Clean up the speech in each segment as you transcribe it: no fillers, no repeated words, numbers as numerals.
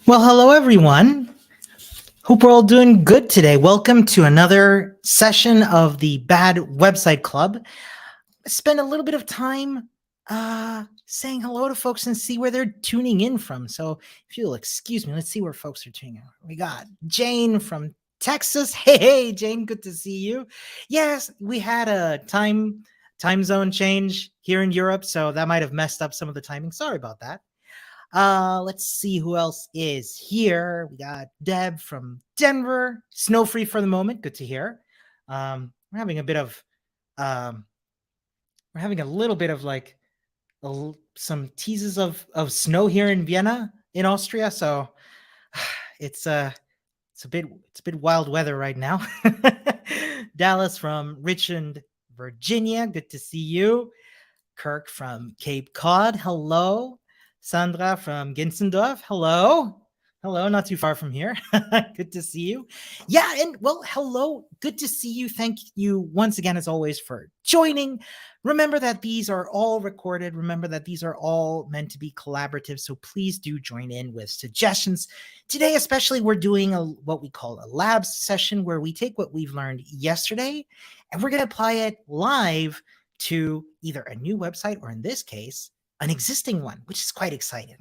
Well, hello, everyone. Hope we're all doing good today. Welcome to another session of the Bad Website Club. Spend a little bit of time saying hello to folks and see where they're tuning in from. So if you'll excuse me, let's see where folks are tuning in. We got Jane from Texas. Hey, Jane, good to see you. Yes, we had a time zone change here in Europe, so that might have messed up some of the timing. Sorry about that. Let's see who else is here. We got Deb from Denver, snow free for the moment. Good to hear. We're having a bit of, we're having a little bit of like some teases of snow here in Vienna, in Austria. So it's a bit wild weather right now. Dallas from Richmond, Virginia. Good to see you. Kirk from Cape Cod. Hello. Sandra from Ginsendorf. Hello. Hello, not too far from here. Good to see you. Yeah, and well, hello. Good to see you. Thank you once again, as always, for joining. Remember that these are all recorded. Remember that these are all meant to be collaborative. So please do join in with suggestions. Today, especially, we're doing what we call a labs session where we take what we've learned yesterday and we're going to apply it live to either a new website or, in this case, an existing one, which is quite exciting.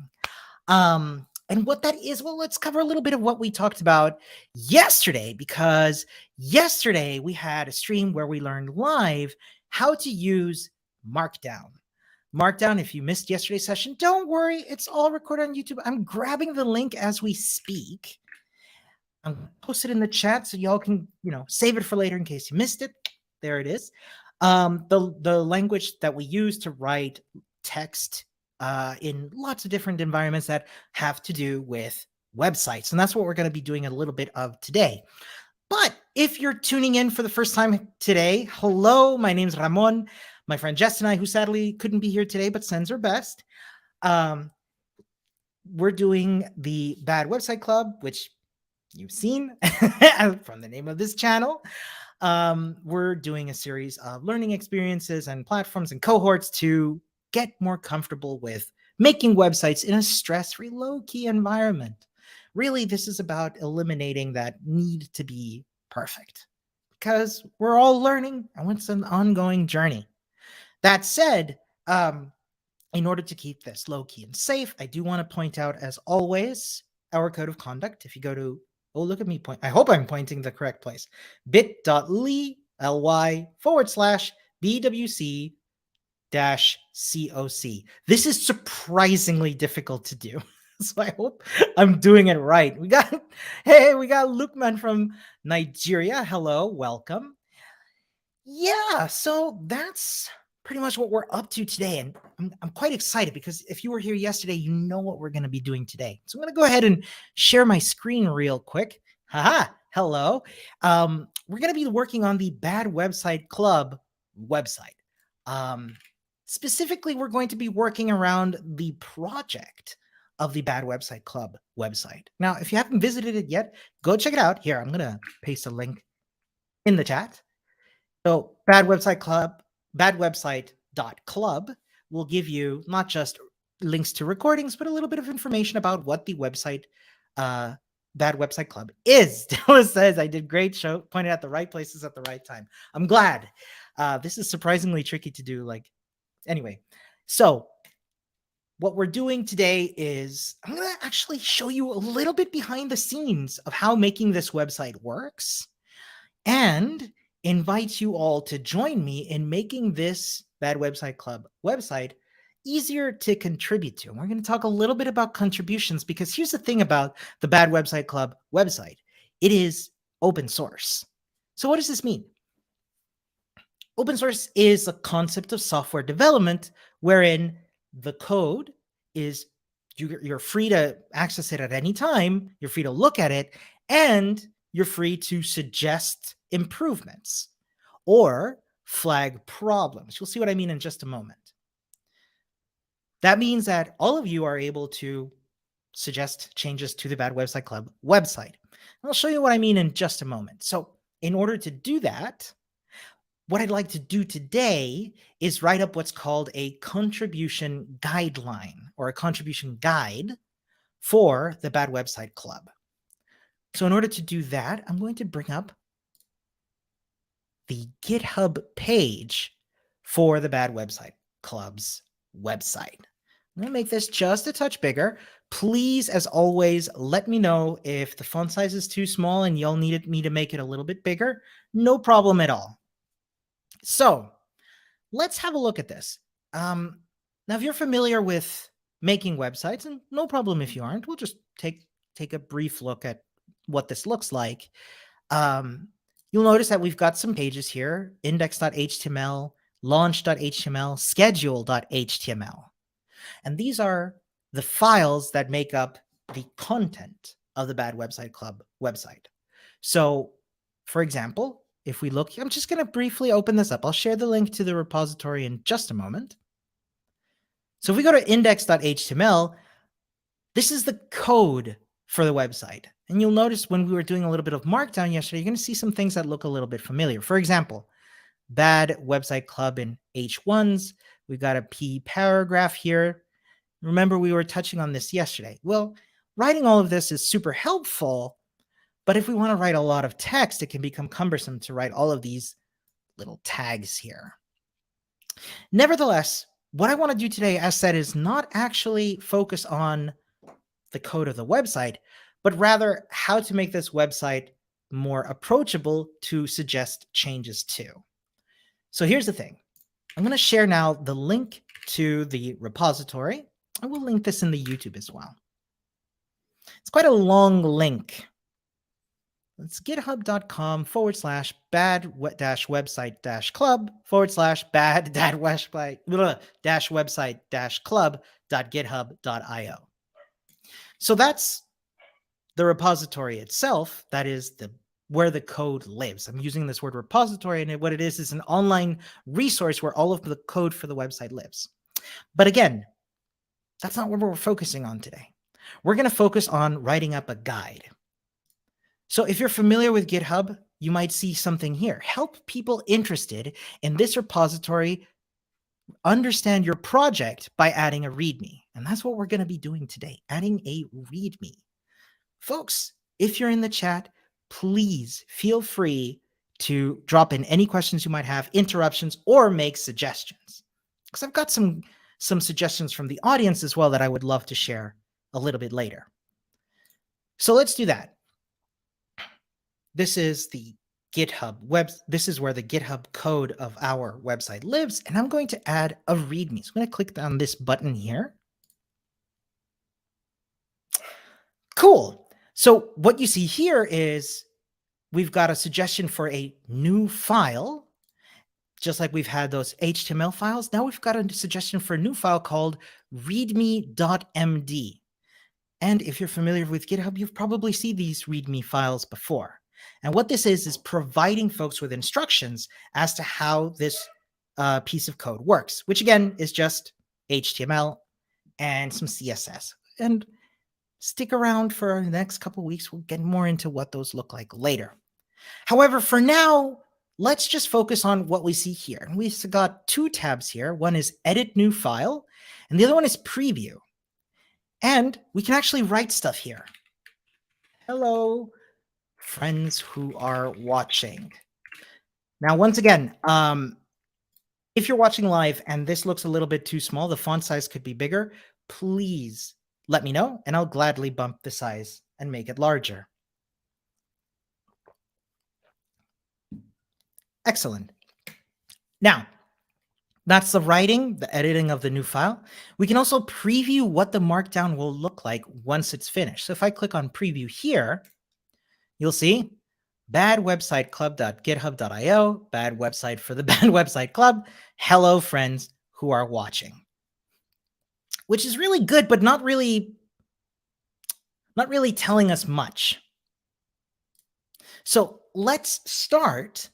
And what that is, well, let's cover a little bit of what we talked about yesterday, because yesterday we had a stream where we learned live how to use Markdown. Markdown, if you missed yesterday's session, don't worry, it's all recorded on YouTube. I'm grabbing the link as we speak. I'm posted in the chat so y'all can, save it for later in case you missed it. There it is. The language that we use to write text in lots of different environments that have to do with websites. And that's what we're going to be doing a little bit of today. But if you're tuning in for the first time today, hello, my name's Ramon. My friend Jess and I, who sadly couldn't be here today, but sends her best. We're doing the Bad Website Club, which you've seen from the name of this channel. We're doing a series of learning experiences and platforms and cohorts to get more comfortable with making websites in a stress-free, low-key environment. Really, this is about eliminating that need to be perfect because we're all learning and it's an ongoing journey. That said, in order to keep this low-key and safe, I do want to point out, as always, our code of conduct. If you go to oh, look at me point. I hope I'm pointing the correct place. bit.ly/BWC-COC. This is surprisingly difficult to do. So I hope I'm doing it right. We got Lukman from Nigeria. Hello, welcome. Yeah, so that's pretty much what we're up to today. And I'm quite excited because if you were here yesterday, you know what we're going to be doing today. So I'm going to go ahead and share my screen real quick. Haha, hello. We're going to be working on the Bad Website Club website. Specifically, we're going to be working around the project of the Bad Website Club website. Now, if you haven't visited it yet, go check it out. Here, I'm going to paste a link in the chat. So Bad Website Club, badwebsite.club will give you not just links to recordings, but a little bit of information about what the website, Bad Website Club is. Dallas says, I did great show, pointed at the right places at the right time. I'm glad. This is surprisingly tricky to do. Anyway, so what we're doing today is I'm going to actually show you a little bit behind the scenes of how making this website works and invite you all to join me in making this Bad Website Club website easier to contribute to. And we're going to talk a little bit about contributions because here's the thing about the Bad Website Club website. It is open source. So what does this mean? Open source is a concept of software development wherein the code is, you're free to access it at any time, you're free to look at it, and you're free to suggest improvements or flag problems. You'll see what I mean in just a moment. That means that all of you are able to suggest changes to the Bad Website Club website. I'll show you what I mean in just a moment. So in order to do that, what I'd like to do today is write up what's called a contribution guideline or a contribution guide for the Bad Website Club. So in order to do that, I'm going to bring up the GitHub page for the Bad Website Club's website. I'm going to make this just a touch bigger. Please, as always, let me know if the font size is too small and y'all needed me to make it a little bit bigger. No problem at all. So let's have a look at this. Now, if you're familiar with making websites, and no problem if you aren't, we'll just take a brief look at what this looks like. You'll notice that we've got some pages here: index.html, launch.html, schedule.html. And these are the files that make up the content of the Bad Website Club website. So, for example, if we look, I'm just going to briefly open this up. I'll share the link to the repository in just a moment. So if we go to index.html, this is the code for the website. And you'll notice when we were doing a little bit of Markdown yesterday, you're going to see some things that look a little bit familiar. For example, Bad Website Club in H1s. We've got a P paragraph here. Remember, we were touching on this yesterday. Well, writing all of this is super helpful, but if we want to write a lot of text, it can become cumbersome to write all of these little tags here. Nevertheless, what I want to do today, as said, is not actually focus on the code of the website, but rather how to make this website more approachable to suggest changes to. So here's the thing. I'm going to share now the link to the repository. I will link this in the YouTube as well. It's quite a long link. It's github.com/bad-website-club/bad-website-club.github.io. So that's the repository itself. That is where the code lives. I'm using this word repository, and what it is an online resource where all of the code for the website lives. But again, that's not what we're focusing on today. We're going to focus on writing up a guide. So if you're familiar with GitHub, you might see something here. Help people interested in this repository understand your project by adding a README. And that's what we're going to be doing today, adding a README. Folks, if you're in the chat, please feel free to drop in any questions you might have, interruptions, or make suggestions. Because I've got some suggestions from the audience as well that I would love to share a little bit later. So let's do that. This is the GitHub this is where the GitHub code of our website lives, and I'm going to add a README. So I'm going to click on this button here. Cool. So what you see here is we've got a suggestion for a new file, just like we've had those HTML files. Now we've got a suggestion for a new file called readme.md. And if you're familiar with GitHub, you've probably seen these README files before. And what this is providing folks with instructions as to how this piece of code works, which again is just HTML and some CSS. And stick around for the next couple of weeks. We'll get more into what those look like later. However, for now, let's just focus on what we see here. And we've got two tabs here. One is Edit New File, and the other one is Preview. And we can actually write stuff here. Hello, friends who are watching. Now, once again, if you're watching live and this looks a little bit too small, the font size could be bigger, please let me know, and I'll gladly bump the size and make it larger. Excellent. Now, that's the writing, the editing of the new file. We can also preview what the Markdown will look like once it's finished. So if I click on Preview here, you'll see badwebsiteclub.github.io, bad website for the Bad Website Club. Hello, friends who are watching. Which is really good, but not really telling us much. So let's start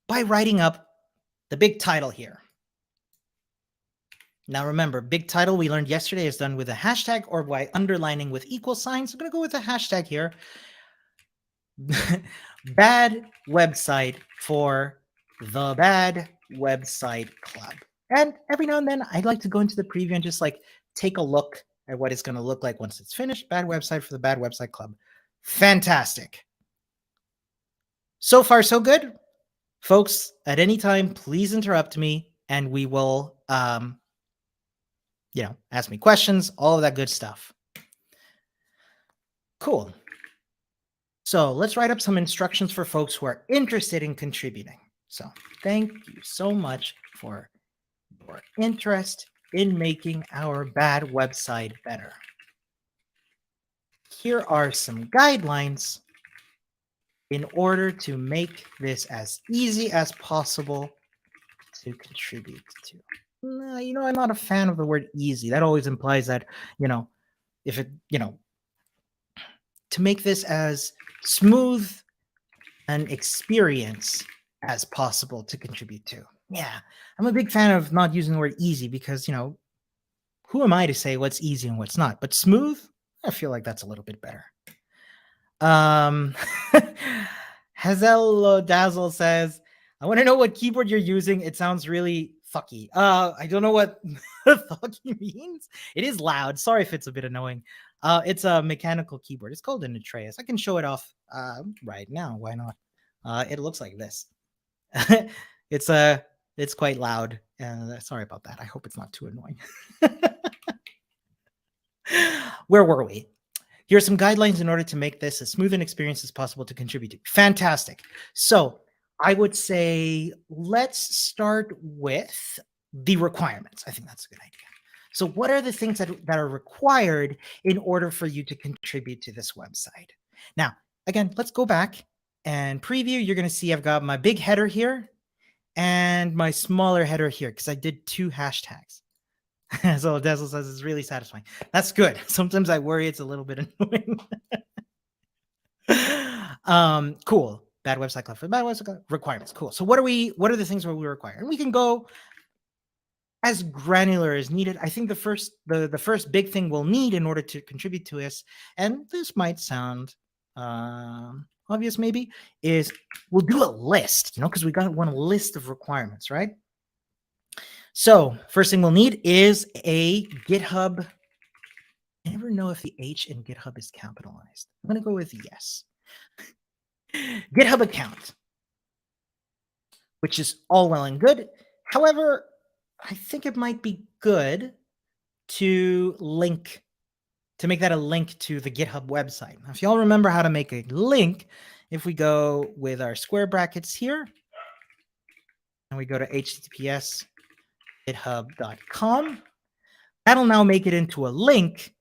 by writing up the big title here. Now remember, big title we learned yesterday is done with a hashtag or by underlining with equal signs. I'm going to go with a hashtag here. Bad website for the Bad Website Club. And every now and then I'd like to go into the preview and just like take a look at what it's going to look like once it's finished. Bad website for the Bad Website Club. Fantastic. So far, so good. Folks, at any time, please interrupt me and we will, ask me questions, all of that good stuff. Cool. So let's write up some instructions for folks who are interested in contributing. So thank you so much for your interest in making our bad website better. Here are some guidelines in order to make this as easy as possible to contribute to. I'm not a fan of the word easy. That always implies that, if it, to make this as smooth an experience as possible to contribute to. Yeah, I'm a big fan of not using the word easy because, who am I to say what's easy and what's not? But smooth, I feel like that's a little bit better. Hazel Dazzle says, I want to know what keyboard you're using. It sounds really fucky. I don't know what fucky means. It is loud. Sorry if it's a bit annoying. It's a mechanical keyboard. It's called an Atreus. I can show it off right now. Why not? It looks like this. It's quite loud. Sorry about that. I hope it's not too annoying. Where were we? Here are some guidelines in order to make this as smooth an experience as possible to contribute to. Fantastic. So I would say let's start with the requirements. I think that's a good idea. So what are the things that are required in order for you to contribute to this website? Now, again, let's go back and preview. You're going to see I've got my big header here and my smaller header here because I did 2 hashtags. So Dazzle says it's really satisfying. That's good. Sometimes I worry it's a little bit annoying. Cool. Bad website club for bad website club. Requirements. Cool. So what are the things that we require? And we can go as granular as needed. I think the first big thing we'll need in order to contribute to this, and this might sound obvious maybe, is we'll do a list, because we got one list of requirements, right? So first thing we'll need is a GitHub. I never know if the H in GitHub is capitalized. I'm going to go with yes. GitHub account, which is all well and good. However, I think it might be good to make that a link to the GitHub website. Now, if y'all remember how to make a link, if we go with our square brackets here, and we go to https github.com, that'll now make it into a link.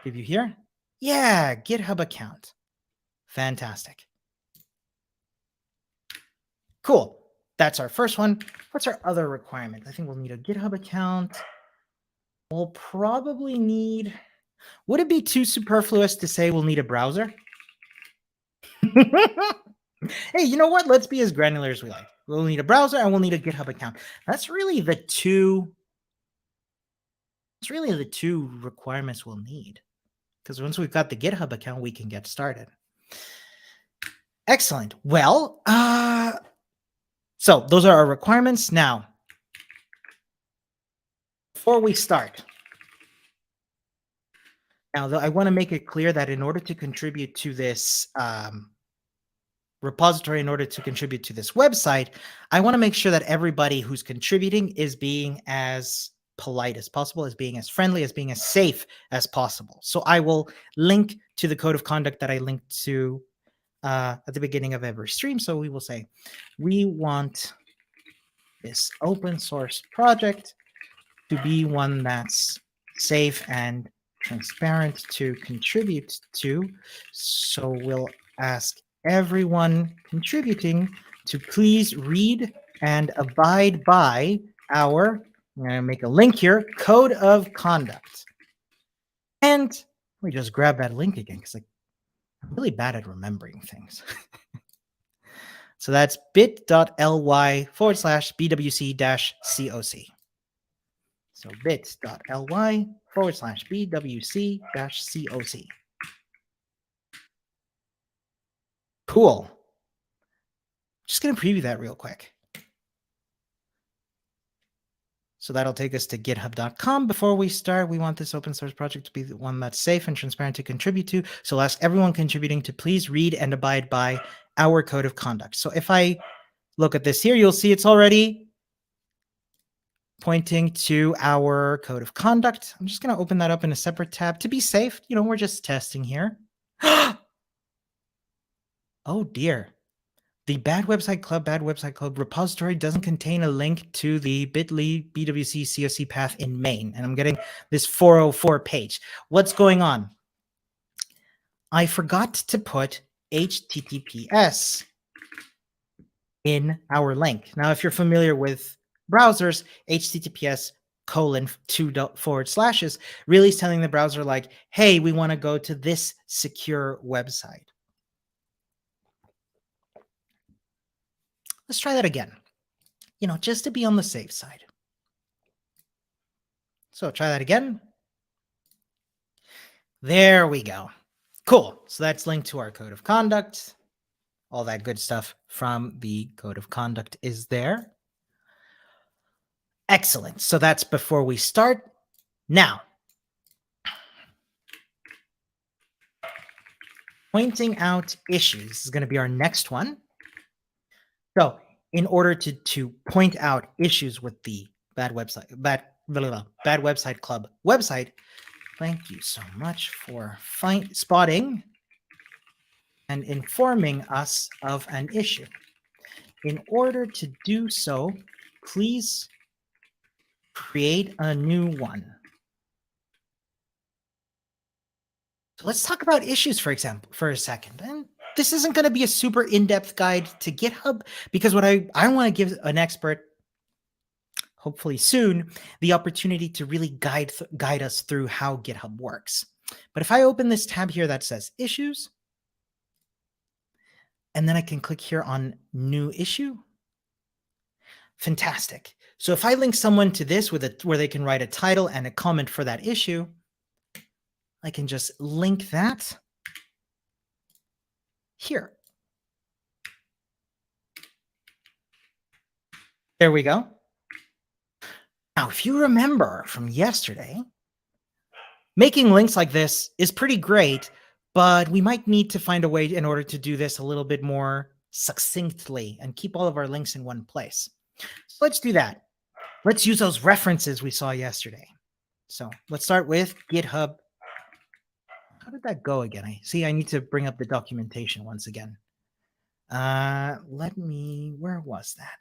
Give you here. Yeah, GitHub account. Fantastic. Cool. That's our first one. What's our other requirement? I think we'll need a GitHub account. We'll probably need, would it be too superfluous to say we'll need a browser? Hey, you know what? Let's be as granular as we like. We'll need a browser and we'll need a GitHub account. That's really the two requirements we'll need. Because once we've got the GitHub account, we can get started. Excellent. Well, so those are our requirements. Now, before we start, I want to make it clear that in order to contribute to this repository, in order to contribute to this website, I want to make sure that everybody who's contributing is being as polite as possible, as being as friendly, as being as safe as possible. So I will link to the code of conduct that I linked to at the beginning of every stream. So we will say, we want this open source project to be one that's safe and transparent to contribute to. So we'll ask everyone contributing to please read and abide by our, I'm going to make a link here, code of conduct. And let me just grab that link again because I'm really bad at remembering things. So that's bit.ly/BWC-COC. So bit.ly/BWC-COC. Cool. Just going to preview that real quick. So that'll take us to github.com. Before we start, we want this open source project to be the one that's safe and transparent to contribute to. So we'll ask everyone contributing to please read and abide by our code of conduct. So if I look at this here, you'll see it's already pointing to our code of conduct. I'm just going to open that up in a separate tab to be safe. We're just testing here. Oh dear. The bad website club repository doesn't contain a link to the bit.ly BWC COC path in main. And I'm getting this 404 page. What's going on? I forgot to put HTTPS in our link. Now, if you're familiar with browsers, HTTPS :2 really is telling the browser like, hey, we want to go to this secure website. Let's try that again, just to be on the safe side. So try that again. There we go. Cool. So that's linked to our code of conduct. All that good stuff from the code of conduct is there. Excellent. So that's before we start. Now, pointing out issues is going to be our next one. So in order to point out issues with the bad website club website, thank you so much for spotting and informing us of an issue. In order to do so, please create a new one. So let's talk about issues, for example, for a second. And this isn't going to be a super in-depth guide to GitHub, because what I want to give an expert, hopefully soon, the opportunity to really guide us through how GitHub works. But if I open this tab here that says issues, and then I can click here on new issue. Fantastic. So if I link someone to this where they can write a title and a comment for that issue, I can just link that here. There we go. Now, if you remember from yesterday, making links like this is pretty great, but we might need to find a way in order to do this a little bit more succinctly and keep all of our links in one place. So let's do that. Let's use those references we saw yesterday. So let's start with GitHub. How did that go again? I need to bring up the documentation once again. Where was that?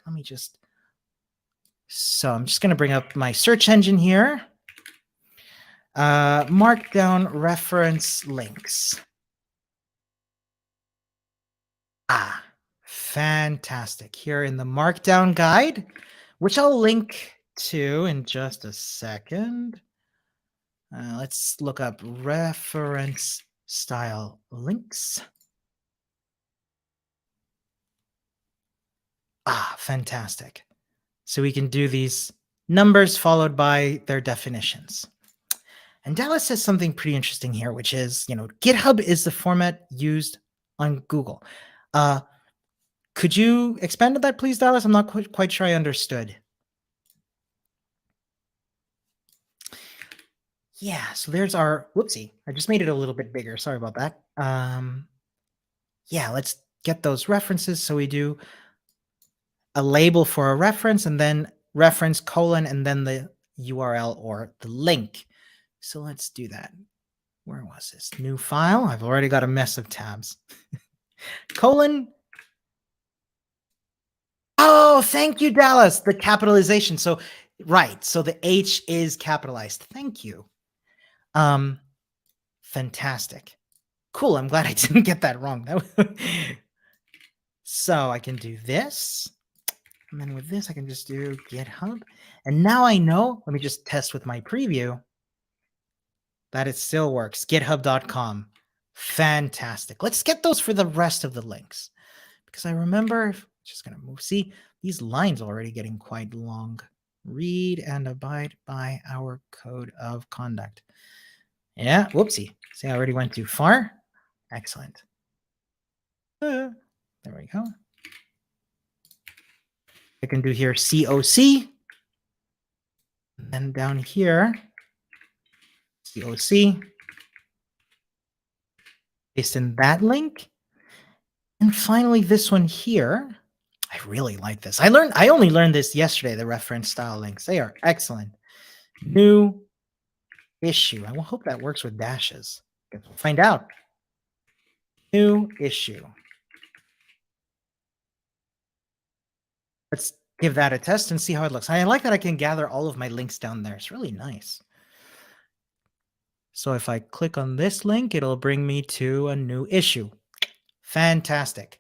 So I'm just going to bring up my search engine here. Markdown reference links. Fantastic. Here in the Markdown guide, which I'll link to in just a second. Let's look up reference style links. Fantastic. So we can do these numbers followed by their definitions. And Dallas says something pretty interesting here, which is, GitHub is the format used on Google. Could you expand on that, please, Dallas? I'm not quite sure I understood. Yeah, so there's our, whoopsie, I just made it a little bit bigger. Sorry about that. Yeah, let's get those references. So we do a label for a reference and then reference : and then the URL or the link. So let's do that. Where was this? New file. I've already got a mess of tabs. : Oh, thank you, Dallas. The capitalization. So, right. So the H is capitalized. Thank you. Fantastic. Cool. I'm glad I didn't get that wrong. So I can do this. And then with this, I can just do GitHub. And now I know, let me just test with my preview, that it still works. GitHub.com. Fantastic. Let's get those for the rest of the links. Because I remember, just going to move. See, these lines already getting quite long. Read and abide by our code of conduct. Yeah, whoopsie. See, I already went too far. Excellent. There we go. I can do here COC. And down here, COC, paste in that link. And finally, this one here. I really like this. I only learned this yesterday, the reference style links. They are excellent. New issue. I will hope that works with dashes. Guess we'll find out. New issue. Let's give that a test and see how it looks. I like that I can gather all of my links down there. It's really nice. So if I click on this link, it'll bring me to a new issue. Fantastic.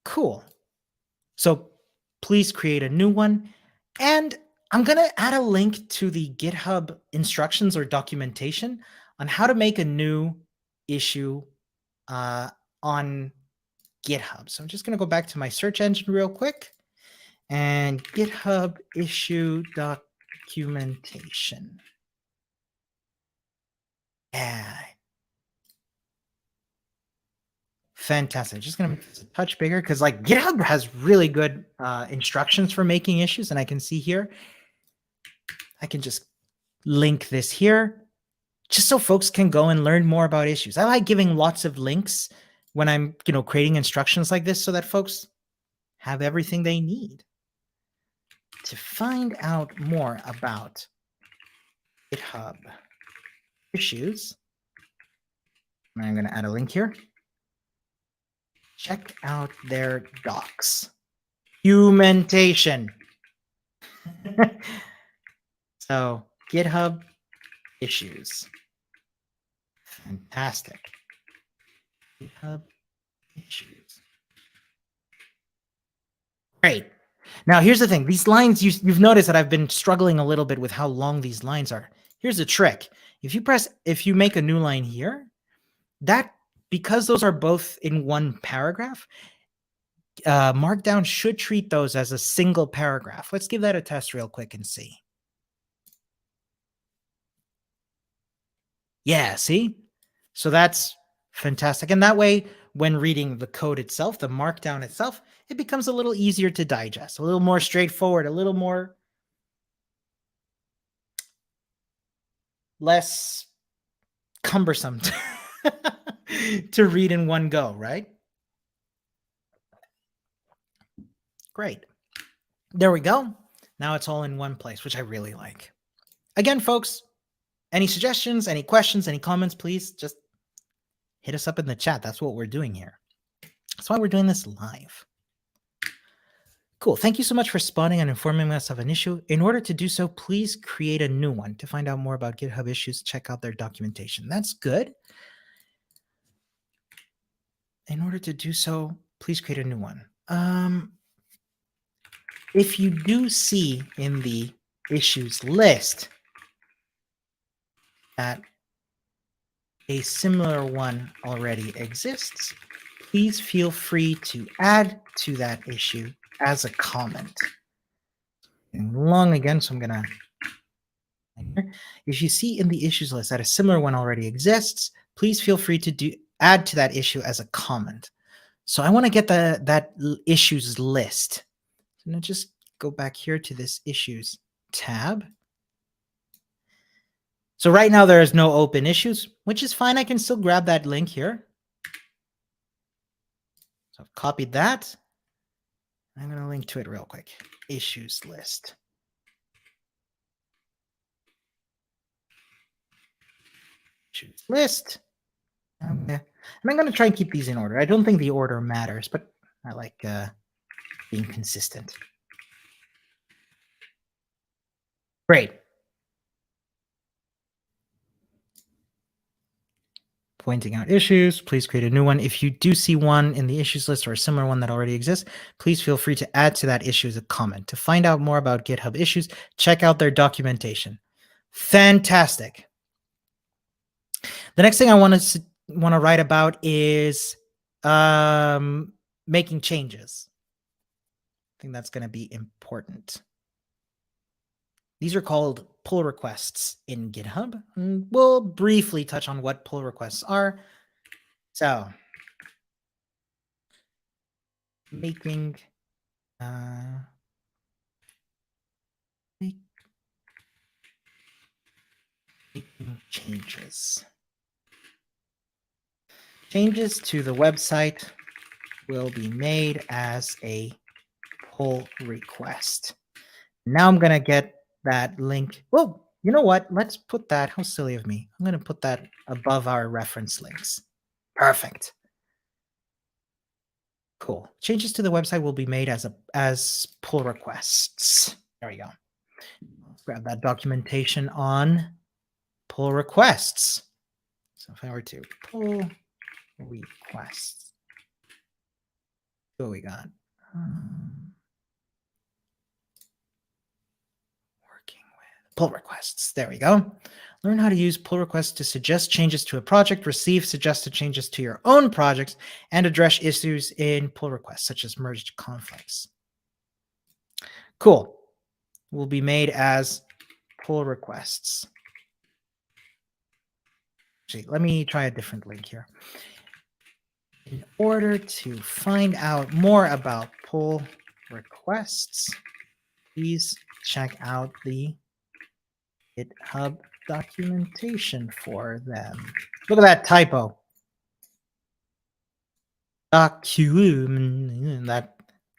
Cool. So please create a new one. And I'm going to add a link to the GitHub instructions or documentation on how to make a new issue on GitHub. So I'm just going to go back to my search engine real quick and GitHub issue documentation. Yeah. Fantastic. Just going to make this a touch bigger because like GitHub has really good instructions for making issues. And I can see here, I can just link this here just so folks can go and learn more about issues. I like giving lots of links when I'm, creating instructions like this so that folks have everything they need to find out more about GitHub issues. I'm going to add a link here. Check out their docs. Documentation. So GitHub issues. Fantastic. GitHub issues. Great. Now here's the thing. These lines, you've noticed that I've been struggling a little bit with how long these lines are. Here's the trick. If you make a new line here, because those are both in one paragraph, Markdown should treat those as a single paragraph. Let's give that a test real quick and see. Yeah, see? So that's fantastic. And that way, when reading the code itself, the Markdown itself, it becomes a little easier to digest, a little more straightforward, a little more less cumbersome to read in one go, right? Great. There we go. Now it's all in one place, which I really like. Again, folks, any suggestions, any questions, any comments, please just hit us up in the chat. That's what we're doing here. That's why we're doing this live. Cool. Thank you so much for spotting and informing us of an issue. In order to do so, please create a new one. To find out more about GitHub issues, check out their documentation. That's good. In order to do so, please create a new one. If you do see in the issues list that a similar one already exists, please feel free to add to that issue as a comment. And long again, so I'm going to... If you see in the issues list that a similar one already exists, please feel free to add to that issue as a comment. So I want to get that issues list. So now just go back here to this issues tab. So right now there is no open issues, which is fine. I can still grab that link here. So I've copied that. I'm going to link to it real quick. Issues list. Issues list. Okay. And I'm going to try and keep these in order. I don't think the order matters, but I like being consistent. Great. Pointing out issues, please create a new one. If you do see one in the issues list or a similar one that already exists, please feel free to add to that issue as a comment. To find out more about GitHub issues, check out their documentation. Fantastic. The next thing I want to write about is making changes. I think that's going to be important. These are called pull requests in GitHub. And we'll briefly touch on what pull requests are. So, making changes. Changes to the website will be made as a pull request. Now I'm going to get that link. Well, you know what? Let's put that. How silly of me. I'm going to put that above our reference links. Perfect. Cool. Changes to the website will be made as pull requests. There we go. Let's grab that documentation on pull requests. So if I were to pull requests, what we got? Working with pull requests. There we go. Learn how to use pull requests to suggest changes to a project, receive suggested changes to your own projects, and address issues in pull requests, such as merged conflicts. Cool. Will be made as pull requests. Actually, let me try a different link here. In order to find out more about pull requests, please check out the GitHub documentation for them. Look at that typo. That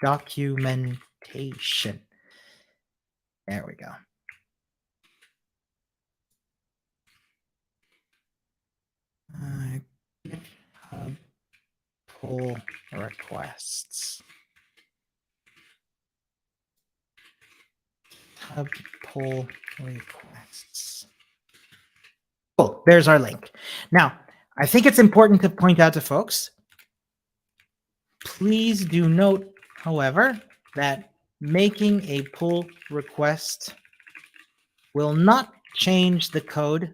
documentation. There we go. GitHub pull requests. GitHub pull requests. Cool. There's our link. Now, I think it's important to point out to folks, please do note, however, that making a pull request will not change the code,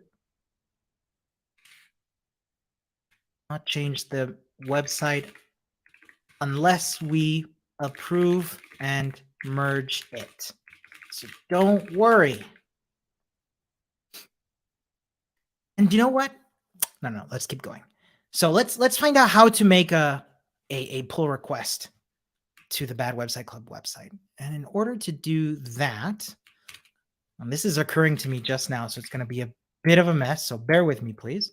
not change the website, unless we approve and merge it. So don't worry. And you know what? No, let's keep going. So let's find out how to make a pull request to the Bad Website Club website. And in order to do that, and this is occurring to me just now, so it's going to be a bit of a mess, so bear with me, please.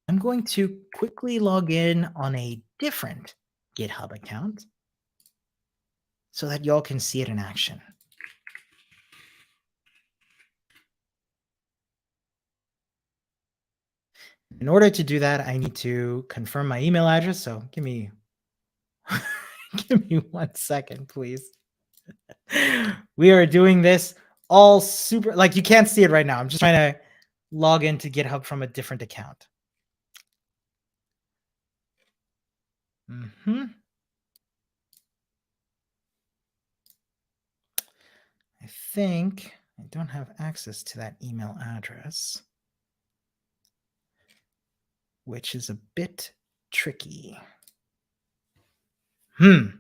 I'm going to quickly log in on a different GitHub account so that y'all can see it in action. In order to do that, I need to confirm my email address. So give me 1 second, please. We are doing this all super, like you can't see it right now. I'm just trying to log into GitHub from a different account. I think I don't have access to that email address, which is a bit tricky. How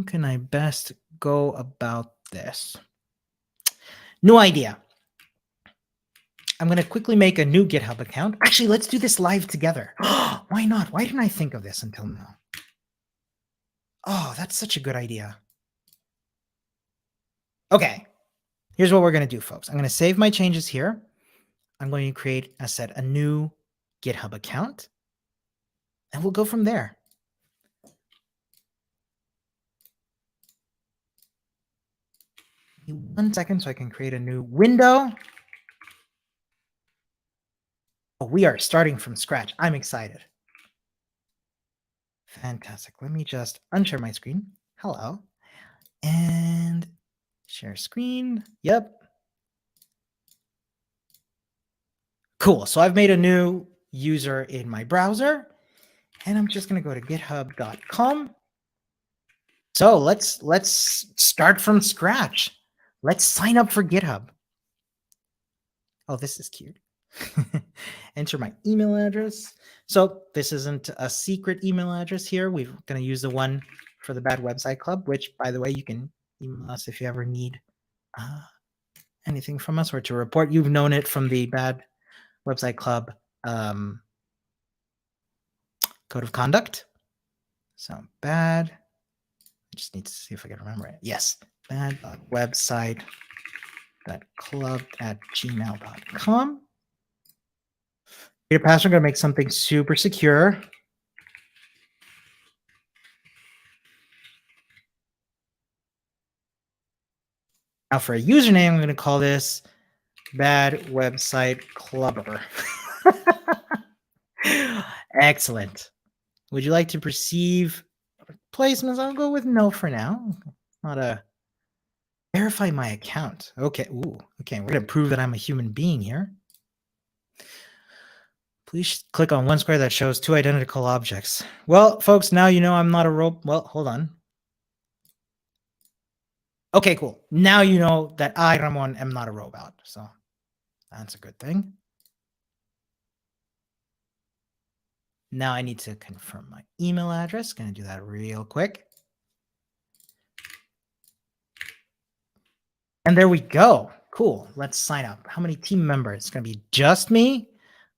can I best go about this? No idea. I'm going to quickly make a new GitHub account. Actually, let's do this live together. Why not? Why didn't I think of this until now? Oh, that's such a good idea. Okay, here's what we're going to do, folks. I'm going to save my changes here. I'm going to create, as said, a new GitHub account, and we'll go from there. Give me 1 second so I can create a new window. Oh, we are starting from scratch. I'm excited. Fantastic. Let me just unshare my screen. Hello. And share screen. Yep. Cool. So I've made a new user in my browser, and I'm just going to go to github.com. So let's start from scratch. Let's sign up for GitHub. Oh, this is cute. Enter my email address. So this isn't a secret email address here. We're going to use the one for the Bad Website Club, which, by the way, you can email us if you ever need anything from us or to report. You've known it from the Bad Website Club code of conduct. So bad. I just need to see if I can remember it. Yes, bad.website.club@gmail.com. Your password, I'm going to make something super secure. Now for a username, I'm going to call this Bad Website Clubber. Excellent. Would you like to perceive placements? I'll go with no for now. Not a verify my account. Okay. Ooh. Okay. We're going to prove that I'm a human being here. Please click on one square that shows two identical objects. Well, folks, now you know I'm not a robot. Well, hold on. Okay, cool. Now you know that I, Ramon, am not a robot. So that's a good thing. Now I need to confirm my email address. Going to do that real quick. And there we go. Cool. Let's sign up. How many team members? It's going to be just me.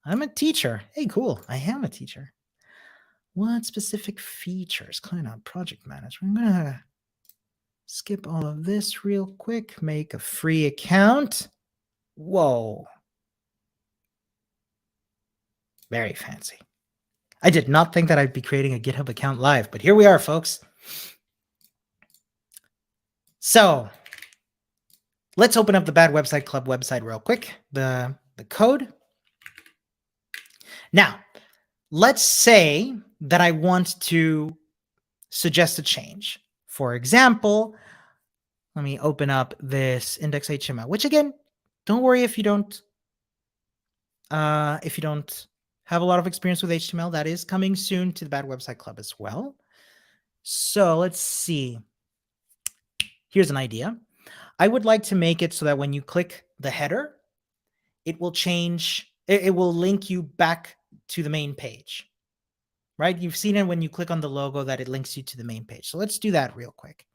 I'm a teacher. Hey, cool. I am a teacher. What specific features? Client on project management. I'm going to skip all of this real quick. Make a free account. Whoa. Very fancy. I did not think that I'd be creating a GitHub account live, but here we are, folks. So let's open up the Bad Website Club website real quick, the code. Now, let's say that I want to suggest a change. For example, let me open up this index.html, which again, don't worry if you don't have a lot of experience with HTML. That is coming soon to the Bad Website Club as well. So let's see. Here's an idea. I would like to make it so that when you click the header, it will change. It will link you back to the main page, right? You've seen it when you click on the logo that it links you to the main page. So let's do that real quick.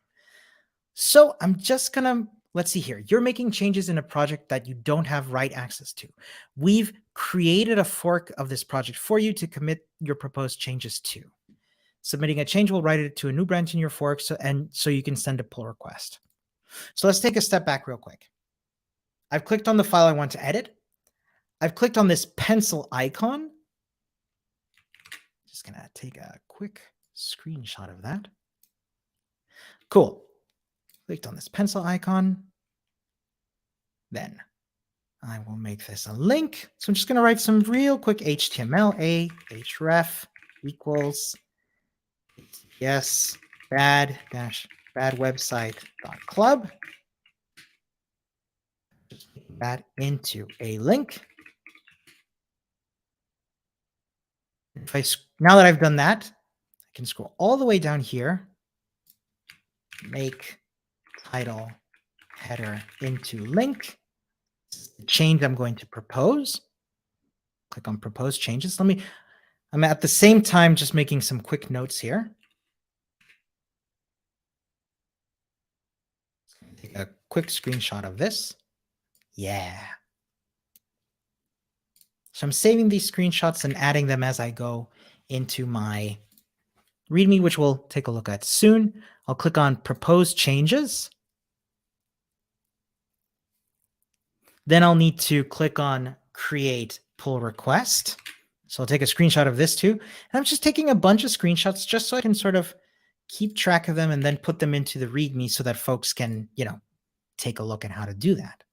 So I'm just going to, let's see here. You're making changes in a project that you don't have write access to. We've created a fork of this project for you to commit your proposed changes to. Submitting a change will write it to a new branch in your fork, so you can send a pull request. So let's take a step back real quick. I've clicked on the file I want to edit. I've clicked on this pencil icon. Just going to take a quick screenshot of that. Cool. Clicked on this pencil icon. Then I will make this a link. So I'm just going to write some real quick HTML. href equals yes bad website.club. Just make that into a link. Now that I've done that, I can scroll all the way down here, make title header into link. The change I'm going to propose. Click on propose changes. I'm at the same time just making some quick notes here. Take a quick screenshot of this. Yeah. So I'm saving these screenshots and adding them as I go into my README, which we'll take a look at soon. I'll click on propose changes. Then I'll need to click on create pull request. So I'll take a screenshot of this too. And I'm just taking a bunch of screenshots just so I can sort of keep track of them and then put them into the README so that folks can, take a look at how to do that.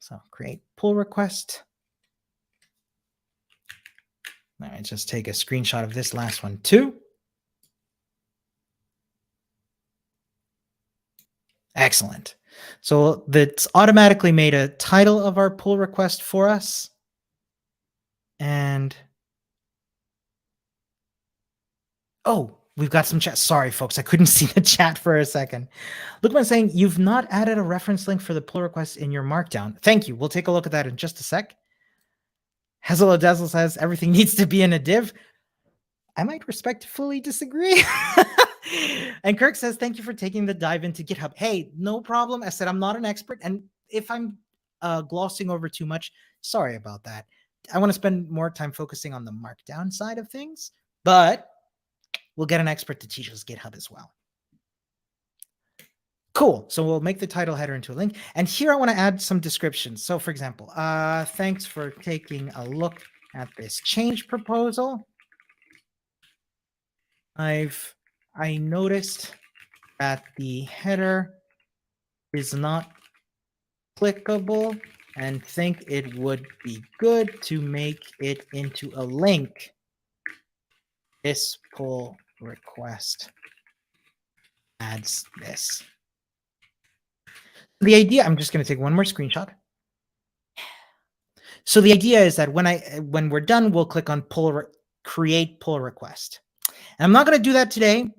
So create pull request. All right, just take a screenshot of this last one too. Excellent. So that's automatically made a title of our pull request for us. And oh, we've got some chat. Sorry, folks, I couldn't see the chat for a second. Lookman's saying you've not added a reference link for the pull request in your Markdown. Thank you. We'll take a look at that in just a sec. Hazel Dazzle says everything needs to be in a div. I might respectfully disagree. And Kirk says, thank you for taking the dive into GitHub. Hey, no problem. I said, I'm not an expert. And if I'm glossing over too much, sorry about that. I want to spend more time focusing on the Markdown side of things, but we'll get an expert to teach us GitHub as well. Cool. So we'll make the title header into a link. And here I want to add some descriptions. So for example, thanks for taking a look at this change proposal, I noticed that the header is not clickable and think it would be good to make it into a link. This pull request adds this. The idea, I'm just going to take one more screenshot. So the idea is that when we're done, we'll click on create pull request. And I'm not going to do that today,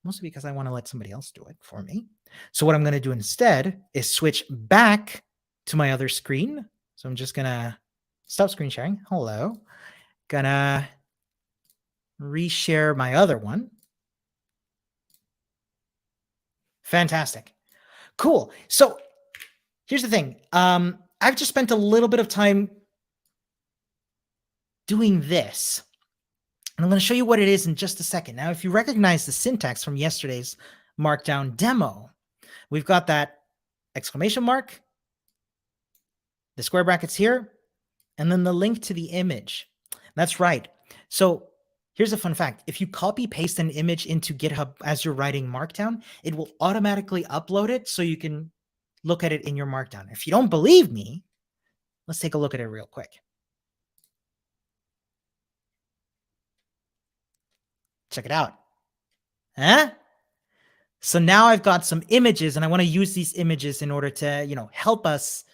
mostly because I want to let somebody else do it for me. So what I'm going to do instead is switch back to my other screen. So I'm just going to stop screen sharing. Hello. Gonna reshare my other one. Fantastic. Cool. So here's the thing. I've just spent a little bit of time doing this. And I'm going to show you what it is in just a second. Now, if you recognize the syntax from yesterday's Markdown demo, we've got that exclamation mark, the square brackets here, and then the link to the image. That's right. So here's a fun fact. If you copy paste an image into GitHub as you're writing Markdown, it will automatically upload it so you can look at it in your Markdown. If you don't believe me, let's take a look at it real quick. Check it out. Huh? So now I've got some images, and I want to use these images in order to, help us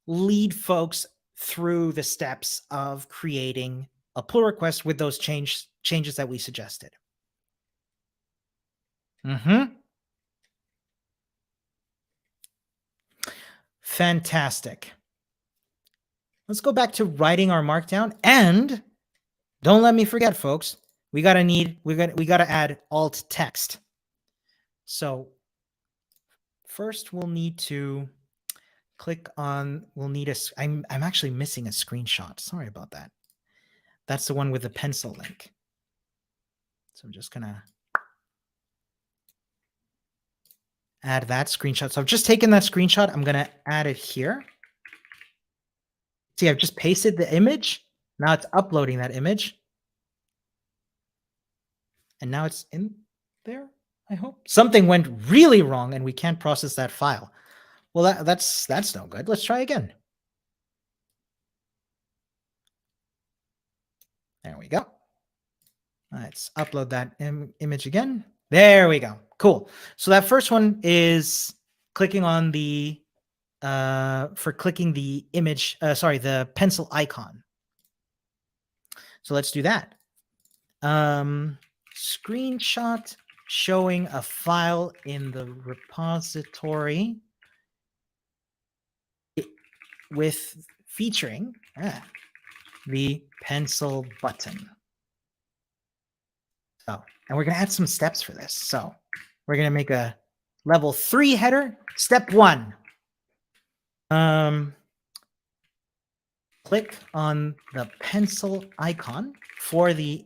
lead folks through the steps of creating a pull request with those changes that we suggested. Fantastic. Let's go back to writing our Markdown, and don't let me forget, folks. We gotta add alt text. So first, we'll need to click on. We'll need a. I'm actually missing a screenshot. Sorry about that. That's the one with the pencil link. So I'm just gonna add that screenshot. So I've just taken that screenshot. I'm gonna add it here. See, I've just pasted the image. Now it's uploading that image. And now it's in there, I hope. Something went really wrong and we can't process that file. Well, that's no good. Let's try again. There we go. Let's upload that image again. There we go. Cool. So that first one is clicking on the clicking the image, the pencil icon. So let's do that. Screenshot showing a file in the repository with featuring the pencil button. So, and we're going to add some steps for this. So we're going to make a level 3 header. Step 1. Click on the pencil icon for the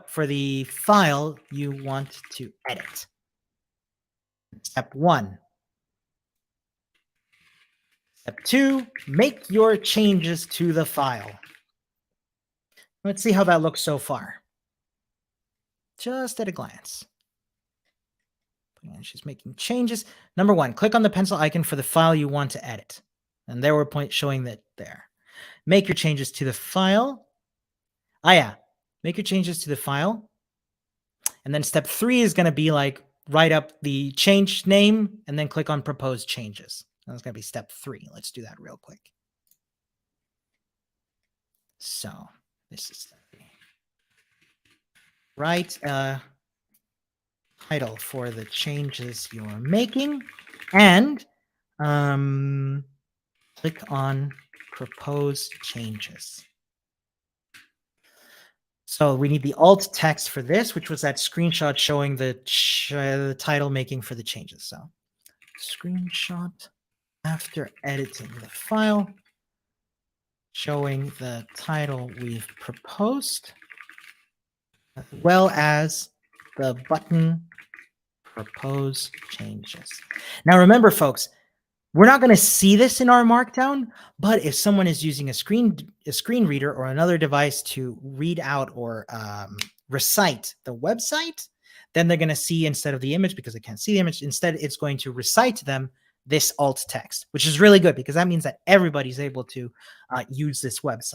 for the file you want to edit. Step 1. Step 2, make your changes to the file. Let's see how that looks so far. Just at a glance. And she's making changes. Number 1, click on the pencil icon for the file you want to edit. And there we're showing that there. Make your changes to the file. Make your changes to the file. And then step 3 is going to be like write up the change name and then click on propose changes. That's going to be step 3. Let's do that real quick. So this is step 3. Write a title for the changes you're making and click on propose changes. So we need the alt text for this, which was that screenshot showing the title making for the changes. So screenshot after editing the file showing the title we've proposed, as well as the button propose changes. Now remember, folks, We're not going to see this in our Markdown, but if someone is using a screen reader or another device to read out or recite the website, then they're going to see, instead of the image, because they can't see the image, instead it's going to recite to them this alt text, which is really good because that means that everybody's able to use this website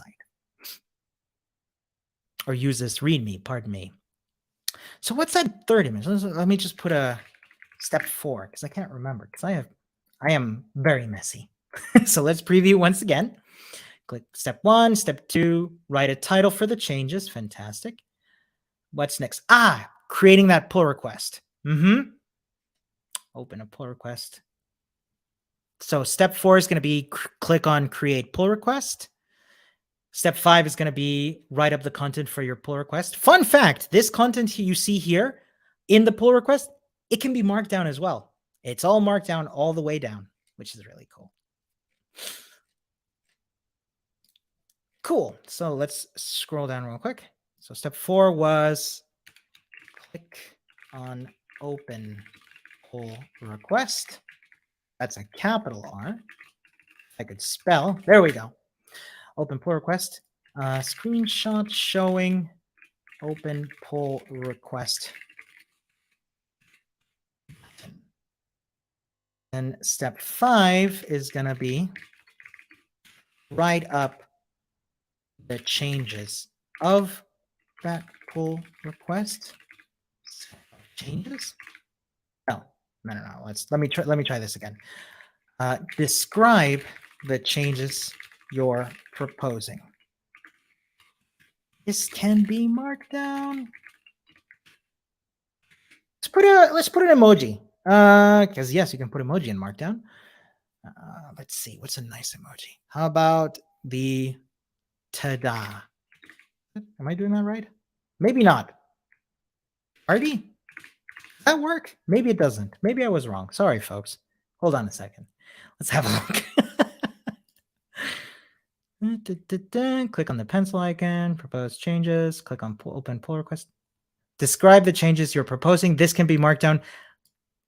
or use this README, pardon me. So what's that third image? Let me just put a step 4 because I can't remember because I am very messy. So let's preview once again. Click step 1, step 2, write a title for the changes. Fantastic. What's next? Creating that pull request. Open a pull request. So step 4 is going to be click on create pull request. Step 5 is going to be write up the content for your pull request. Fun fact, this content you see here in the pull request, it can be marked down as well. It's all marked down all the way down, which is really cool. Cool. So let's scroll down real quick. So step 4 was click on open pull request. That's a capital R. I could spell. There we go. Open pull request. Screenshot showing open pull request. And step 5 is going to be write up the changes of that pull request. Changes? No. Let me try this again. Describe the changes you're proposing. This can be marked down. Let's put an emoji. Because yes, you can put emoji in Markdown. Let's see, what's a nice emoji? How about the ta-da? Am I doing that right? Maybe not. Party? Does that work? Maybe it doesn't. Maybe I was wrong. Sorry, folks. Hold on a second. Let's have a look. Click on the pencil icon, propose changes, click on open pull request. Describe the changes you're proposing. This can be marked down.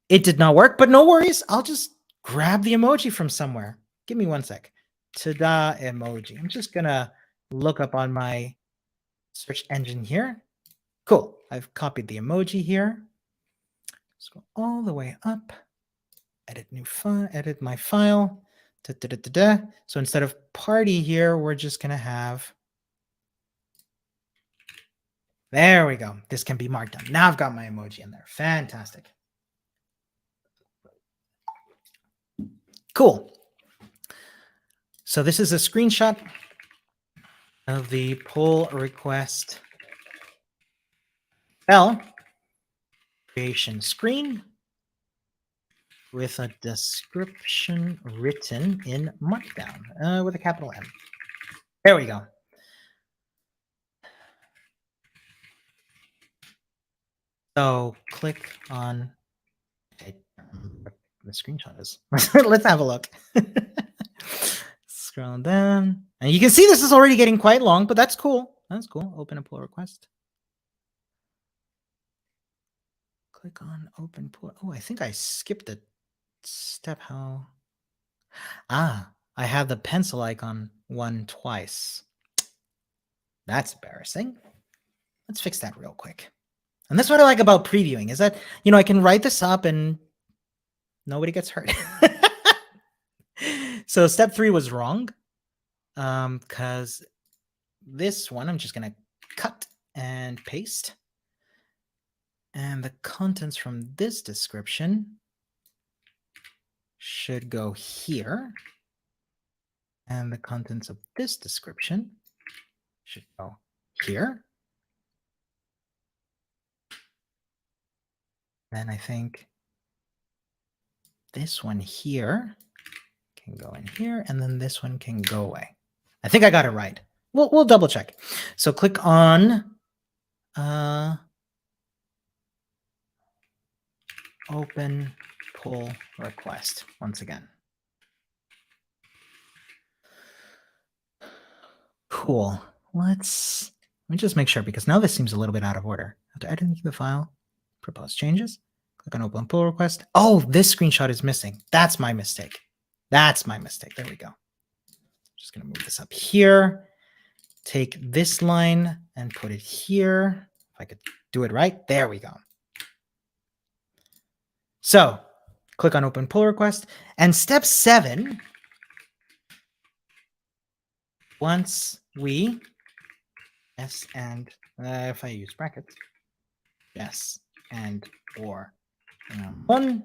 It did not work, but no worries. I'll just grab the emoji from somewhere. Give me one sec. Ta-da emoji. I'm just going to look up on my search engine here. Cool. I've copied the emoji here. Scroll all the way up. Edit new file. Edit my file. So instead of party here, we're just going to have. There we go. This can be marked down. Now I've got my emoji in there. Fantastic. Cool. So this is a screenshot of the pull request spell creation screen with a description written in Markdown with a capital M. There we go. So click on the screenshot is. Let's have a look. Scroll down. And you can see this is already getting quite long, but that's cool. That's cool. Open a pull request. Click on open pull. Oh, I think I skipped a step. How? I have the pencil icon one twice. That's embarrassing. Let's fix that real quick. And that's what I like about previewing is that, I can write this up and nobody gets hurt. So step 3 was wrong because this one, I'm just going to cut and paste. And the contents from this description should go here. And the contents of this description should go here. Then I think this one here can go in here, and then this one can go away. I think I got it right. We'll double check. So click on open pull request once again. Cool. Let me just make sure because now this seems a little bit out of order. I have to edit the file, propose changes, click on open pull request. Oh, this screenshot is missing. That's my mistake. That's my mistake. There we go. Just going to move this up here. Take this line and put it here. If I could do it right. There we go. So click on open pull request. And step 7, once we, yes, and if I use brackets, yes, and or one,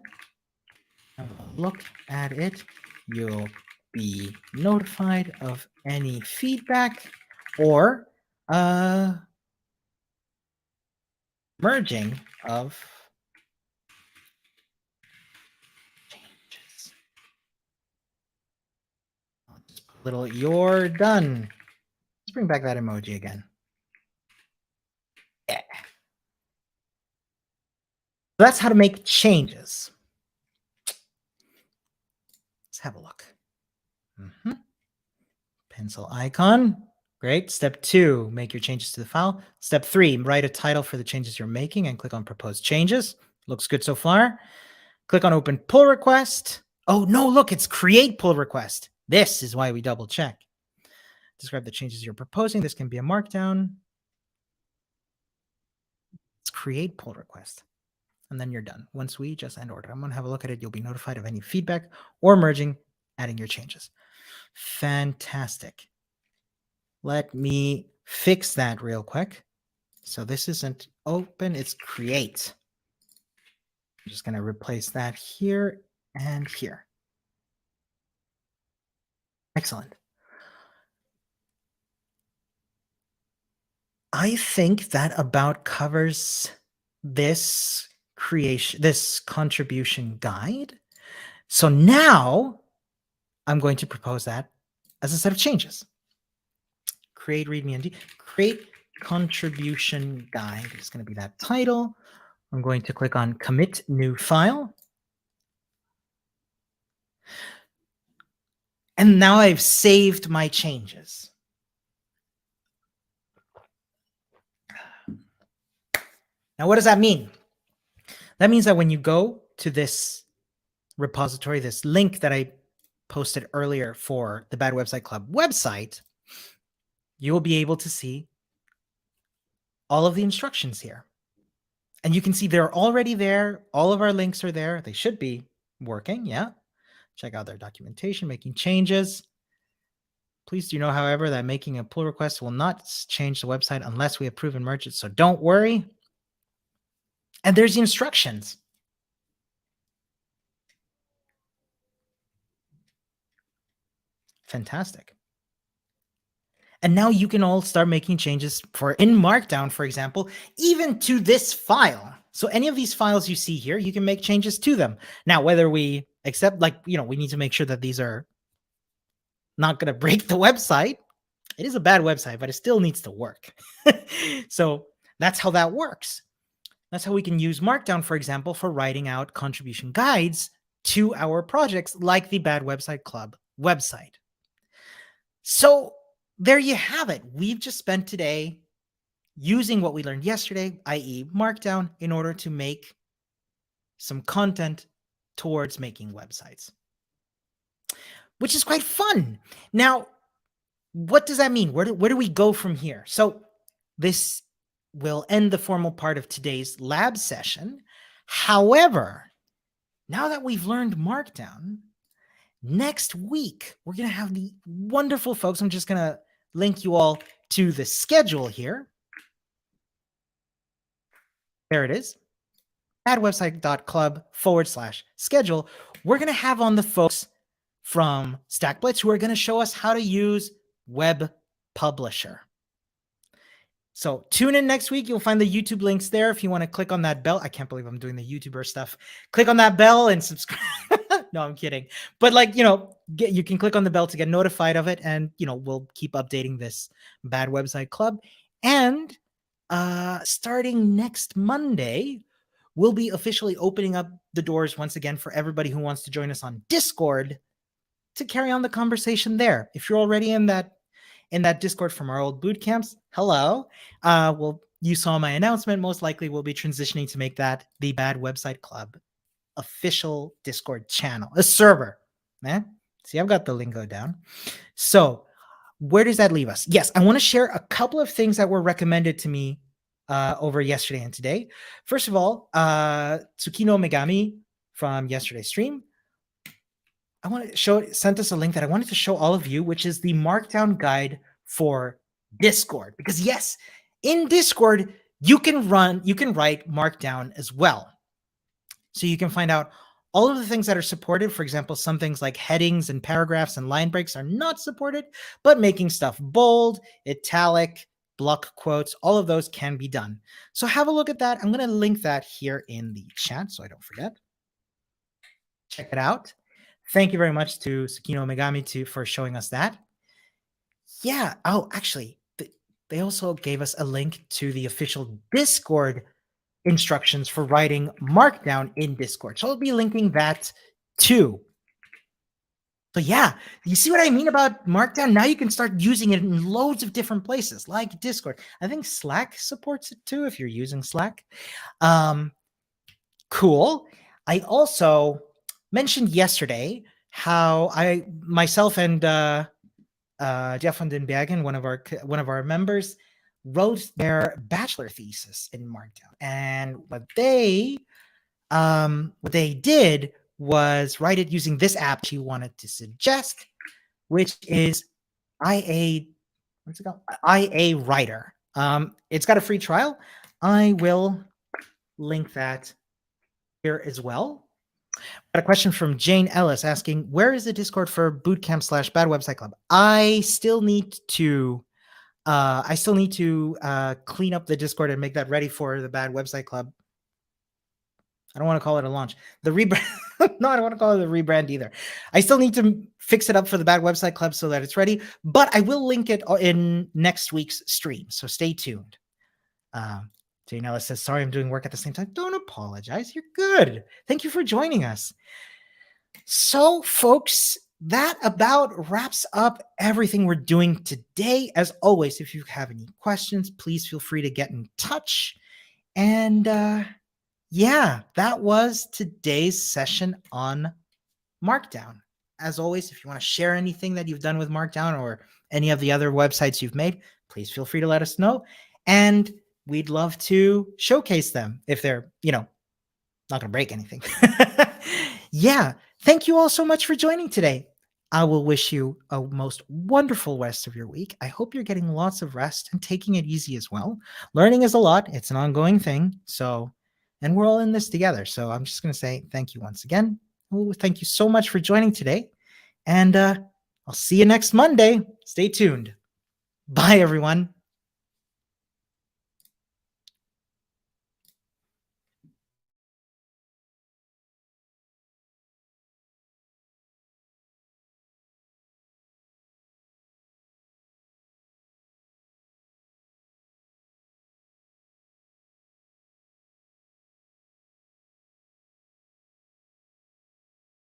have a look at it, you'll be notified of any feedback or merging of changes. I'll just put a little "you're done." Let's bring back that emoji again. Yeah. That's how to make changes. Let's have a look. Pencil icon. Great. Step 2, make your changes to the file. Step 3, write a title for the changes you're making and click on proposed changes. Looks good so far. Click on open pull request. Oh, no, look, it's create pull request. This is why we double check. Describe the changes you're proposing. This can be a markdown. Let's create pull request. And then you're done. Once we just end order, I'm going to have a look at it. You'll be notified of any feedback or merging, adding your changes. Fantastic. Let me fix that real quick. So this isn't open, it's create. I'm just going to replace that here and here. Excellent. I think that about covers this contribution guide. So now I'm going to propose that as a set of changes. Create README ND, create contribution guide is going to be that title. I'm going to click on commit new file. And now I've saved my changes. Now, what does that mean? That means that when you go to this repository, this link that I posted earlier for the Bad Website Club website, you will be able to see all of the instructions here. And you can see they're already there. All of our links are there. They should be working. Yeah. Check out their documentation, making changes. Please do know, however, that making a pull request will not change the website unless we approve and merge it. So don't worry. And there's the instructions. Fantastic. And now you can all start making changes in Markdown, for example, even to this file. So any of these files you see here, you can make changes to them. Now, whether we accept, we need to make sure that these are not going to break the website. It is a bad website, but it still needs to work. So that's how that works. That's how we can use Markdown, for example, for writing out contribution guides to our projects like the Bad Website Club website. So there you have it. We've just spent today using what we learned yesterday, i.e. Markdown, in order to make some content towards making websites, which is quite fun. Now, what does that mean? Where do we go from here? So this will end the formal part of today's lab session. However, now that we've learned Markdown, next week, we're going to have the wonderful folks. I'm just going to link you all to the schedule here. There it is. badwebsite.club/schedule. We're going to have on the folks from StackBlitz who are going to show us how to use Web Publisher. So tune in next week. You'll find the YouTube links there if you want to click on that bell. I can't believe I'm doing the YouTuber stuff. Click on that bell and subscribe. No, I'm kidding. But you can click on the bell to get notified of it. And, we'll keep updating this Bad Website Club. And starting next Monday, we'll be officially opening up the doors once again for everybody who wants to join us on Discord to carry on the conversation there. If you're already in that Discord from our old boot camps, hello. Well, you saw my announcement. Most likely we'll be transitioning to make that the Bad Website Club official Discord channel, a server. See, I've got the lingo down. So where does that leave us? Yes, I want to share a couple of things that were recommended to me over yesterday and today. First of all, Tsukino Megami from yesterday's stream, I want to sent us a link that I wanted to show all of you, which is the Markdown guide for Discord. Because yes, in Discord, you can write Markdown as well. So you can find out all of the things that are supported. For example, some things like headings and paragraphs and line breaks are not supported, but making stuff bold, italic, block quotes, all of those can be done. So have a look at that. I'm going to link that here in the chat so I don't forget. Check it out. Thank you very much to Tsukino Megami for showing us that. Yeah. Oh, actually, they also gave us a link to the official Discord instructions for writing Markdown in Discord. So I'll be linking that too. So yeah, you see what I mean about Markdown? Now you can start using it in loads of different places like Discord. I think Slack supports it too if you're using Slack. Cool. I also mentioned yesterday how myself and Jeff van den Bergen, one of our members, wrote their bachelor thesis in Markdown. And what they did was write it using this app she wanted to suggest, which is IA Writer. It's got a free trial. I will link that here as well. Got a question from Jane Ellis asking, where is the Discord for bootcamp/bad website club? I still need to clean up the Discord and make that ready for the bad website club. I don't want to call it a launch. The rebrand. No, I don't want to call it a rebrand either. I still need to fix it up for the bad website club so that it's ready, but I will link it in next week's stream. So stay tuned. Jane Ellis says, sorry, I'm doing work at the same time. Don't apologize. You're good. Thank you for joining us. So, folks, that about wraps up everything we're doing today. As always, if you have any questions, please feel free to get in touch. And yeah, that was today's session on Markdown. As always, if you want to share anything that you've done with Markdown or any of the other websites you've made, please feel free to let us know. And we'd love to showcase them if they're, not going to break anything. Yeah. Thank you all so much for joining today. I will wish you a most wonderful rest of your week. I hope you're getting lots of rest and taking it easy as well. Learning is a lot. It's an ongoing thing. So, and we're all in this together. So I'm just going to say thank you once again. Oh, thank you so much for joining today. And I'll see you next Monday. Stay tuned. Bye, everyone.